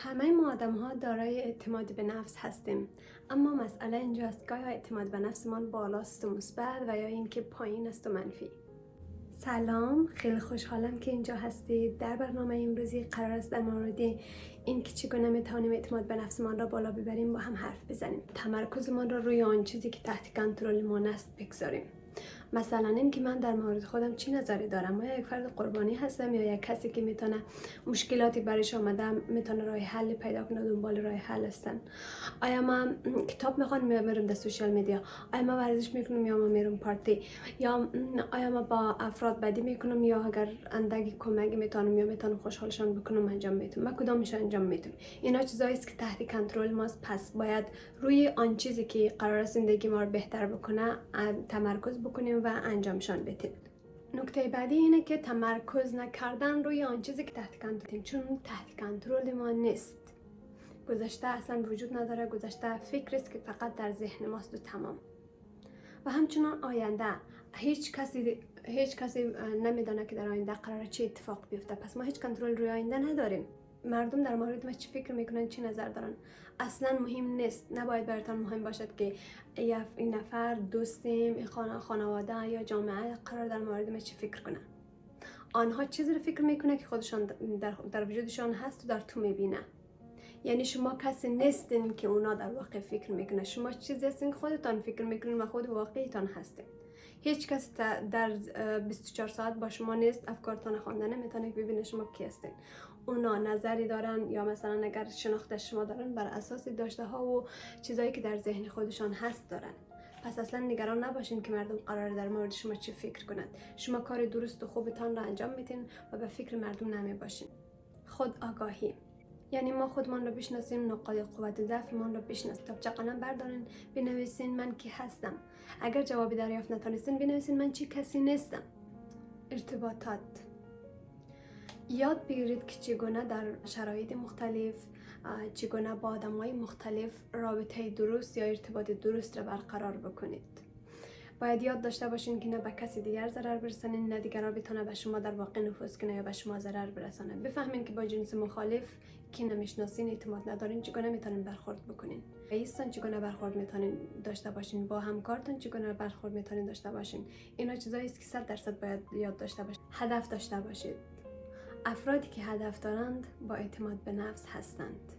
همه ما آدم ها دارای اعتماد به نفس هستیم، اما مسئله اینجاست که آیا اعتماد به نفسمان بالاست و مثبت و یا اینکه پایین است و منفی. سلام، خیلی خوشحالم که اینجا هستید. در برنامه امروزی قرار است در مورد اینکه چگونه میتوانیم اعتماد به نفسمان را بالا ببریم با هم حرف بزنیم. تمرکزمان را روی آن چیزی که تحت کنترل ما است بگذاریم. مثلا اینکه من در مورد خودم چی نظری دارم، یا یک فرد قربانی هستم یا یک کسی که میتونه مشکلاتی برش آمده میتونه راه حل پیدا کنه، دنبال راه حل هستن. آیا من کتاب میخوام میرم در سوشال میدیا، آیا من ورزش میکنم یا من میرم پارتی، یا آیا من با افراد بدی میکنم یا اگر اندکی کمکی میتونم یا میتونم خوشحالشان بکنم انجام میدم. من کدامش انجام میدم؟ اینا چیزایی است که تحت کنترل ماست. پس باید روی آن چیزی که قرار است زندگی ما رو بهتر بکنه تمرکز بکنیم و انجامشان بدیم. نکته بعدی اینه که تمرکز نکردن روی آن چیزی که تحت کنترل، چون تحت کنترل ما نیست. گذشته اصلا وجود نداره. گذشته فکر است که فقط در ذهن ماست و تمام. و همچنان آینده هیچ کسی نمیدونه که در آینده قراره چه اتفاق بیفته. پس ما هیچ کنترل روی آینده نداریم. مردم در مورد ما چی فکر میکنن، چی نظر دارن، اصلا مهم نیست. نباید براتون مهم باشد که این نفر، دوستیم، این خانواده یا جامعه قرار در مورد ما چی فکر کنن. آنها چیزی رو فکر میکنه که خودشان در وجودشان هست و در تو میبینه. یعنی شما کسی نیستین که اونا در واقع فکر میکنه. شما چیزی هستین که خودتان فکر میکنین و خود واقعیتان هستین. هیچ کس در 24 ساعت با شما نیست. افکارتان خوانده نمیتونه که ببینه شما کی هستین. اونا نظری دارن یا مثلا اگر شناخت شما دارن بر اساس داشته ها و چیزایی که در ذهن خودشان هست دارن. پس اصلا نگران نباشین که مردم قرار در مورد شما چی فکر کنند. شما کار درست و خوبتان را انجام میدین و به فکر مردم نمی باشین. خود آگاهی یعنی ما خودمان رو بشناسیم، نقاط قوت و ضعفمان رو بشناسیم. کتابچه قلم بردارین، بنویسین من کی هستم. اگر جوابی دریافت نتونستین بنویسین من چی کسی نیستم. ارتباطات یاد بگیرید که چگونه در شرایط مختلف، چگونه با آدم‌های مختلف رابطه درست یا ارتباط درست را برقرار بکنید. باید یاد داشته باشین که نه به کسی دیگر ضرر برسانین، نه دیگران بتونه به شما در واقع نفوذ کنه یا به شما ضرر برسانه. بفهمین که با جنس مخالف که نمیشناسین، اعتماد ندارین، چگونه میتونین برخورد بکنین. رئیستان چگونه برخورد میتونین داشته باشین، با همکارتون چگونه برخورد میتونین داشته باشین. اینا چیزایی است که 100% باید یاد داشته باشین. هدف داشته باشید. افرادی که هدف دارند با اعتماد به نفس هستند.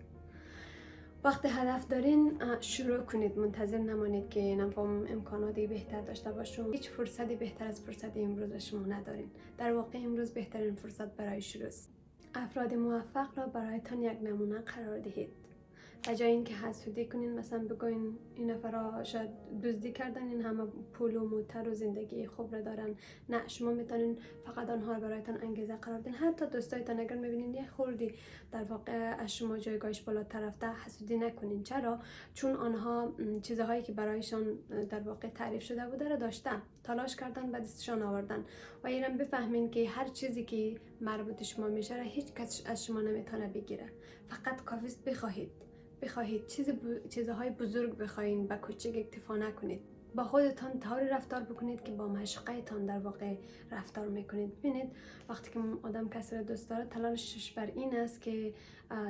وقتی هدف دارین شروع کنید. منتظر نمانید که نفهم امکاناتی بهتر داشته باشم. هیچ فرصتی بهتر از فرصت امروز شما ندارین. در واقع امروز بهترین فرصت برای شروع است. افراد موفق را برایتان یک نمونه قرار دهید. به جای اینکه حسودی کنین، مثلا بگوین این نفرها شاید دزدی کردن، این همه پول و موتر و زندگی خوب را دارن. نه، شما میتونین فقط آنها را برایتان انگیزه قرار دین. حتی دوستایتان اگر میبینین یه خوردی در واقع از شما جایگاهش بالاتر رفته، حسودی نکنین. چرا؟ چون آنها چیزهایی که برایشان در واقع تعریف شده بوده را داشتن، تلاش کردن، به دستشان آوردن. و اینم بفهمین که هر چیزی که مربوط شما میشه را هیچ کس از شما نمیتونه بگیره. فقط کافی است بخواهید چیزهای بزرگ بخواین، با کوچک اکتفا نکنید. با خودتان طوری رفتار بکنید که با معشوقه‌تان در واقع رفتار میکنید. ببینید وقتی که آدم کسی را دوست داره، تلاشش بر این است که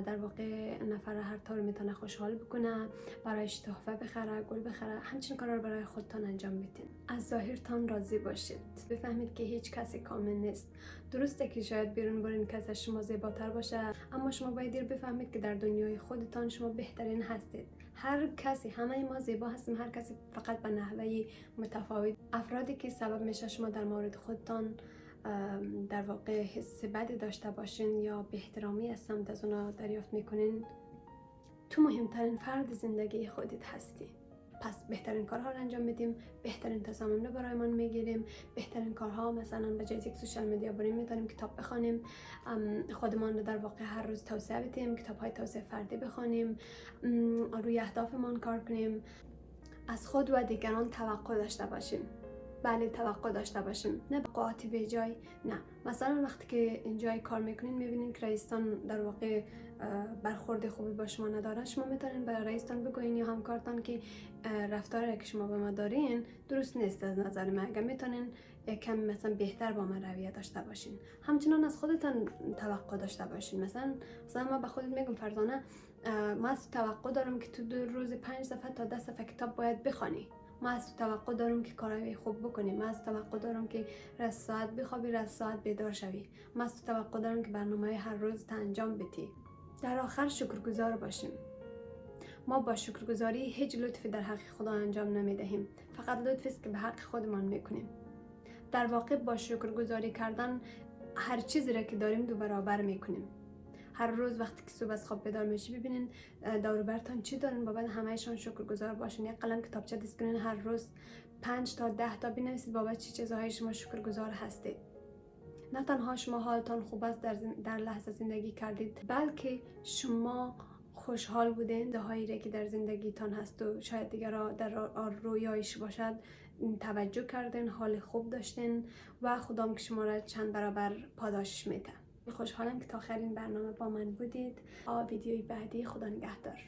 در واقع نفر هر طور میتونه خوشحال بکنه، برایش تحفه بخره، گل بخره. همچین کارا رو برای خودتان انجام بدین. از ظاهرتان راضی باشید. بفهمید که هیچ کسی کامل نیست. درسته که شاید بیرون برین کسی از شما زیباتر باشه، اما شما باید بفهمید که در دنیای خودتان شما بهترین هستید. هر کسی، همه ما زیبا هستیم، هر کسی فقط به نحوه متفاوت. افرادی که سبب میشه شما در مورد خودتان در واقع حس بدی داشته باشین یا بی احترامی از سمت از اونا دریافت میکنین، تو مهمترین فرد زندگی خودت هستی. پس بهترین کارها رو انجام بدیم، بهترین تصامیم رو برای من میگیریم. بهترین کارها مثلا به جای یک سوشال مدیا بریم میتونیم کتاب بخونیم، خودمان رو در واقع هر روز توسعه بدیم، کتاب‌های توسعه فردی بخونیم، روی اهدافمان کار کنیم، از خود و دیگران توقع داشته باشیم. بله توقع داشته باشیم، نه توقعات به جای. نه مثلا وقتی که اینجای کار میکنین میبینین که رئیستان در واقع برخورد خوبی با شما نداره، شما میتونین به رئیستان بگوین یا همکارتان که رفتاری که شما به ما دارین درست نیست از نظر من، اگر میتونین کم مثلا بهتر با من رویه داشته باشین. همچنان از خودتان توقع داشته باشین. مثلا ما به خودت میگم فرزانه ما از توقع دارم که تو روز 5 صفحه تا 10 صفحه کتاب باید بخوانی. ما از توقع دارم که کارهای خوب بکنی. ما از توقع دارم که رس ساعت بخوابی، رس ساعت بیدار شوی. ما از توقع دارم که برنامه هر روز انجام بدی. در آخر شکرگزار باشیم. ما با شکرگزاری هیچ لطفی در حق خدا انجام نمیدهیم، فقط لطفی است که به حق خودمان میکنیم. در واقع با شکرگزاری کردن هر چیزی را که داریم دو برابر میکنیم. هر روز وقتی که صبح از خواب بیدار میشی ببینین دور و برتان چی دارین، بابت همهشان شکرگزار باشین. یک قلم کتابچه دست کنین، هر روز 5 تا 10 تا بنویسید بابت چه چیزهای شما شکرگزار هستید. نه تنها شما حالتان خوب است در لحظه زندگی کردید، بلکه شما خوشحال بودین دهایی که در زندگیتان هست و شاید دیگر در رویایش باشد توجه کردین، حال خوب داشتین و خدام که شما را چند برابر پاداش میده. خوشحالم که تا آخرین برنامه با من بودید. ویدیوی بعدی، خدا نگهدار.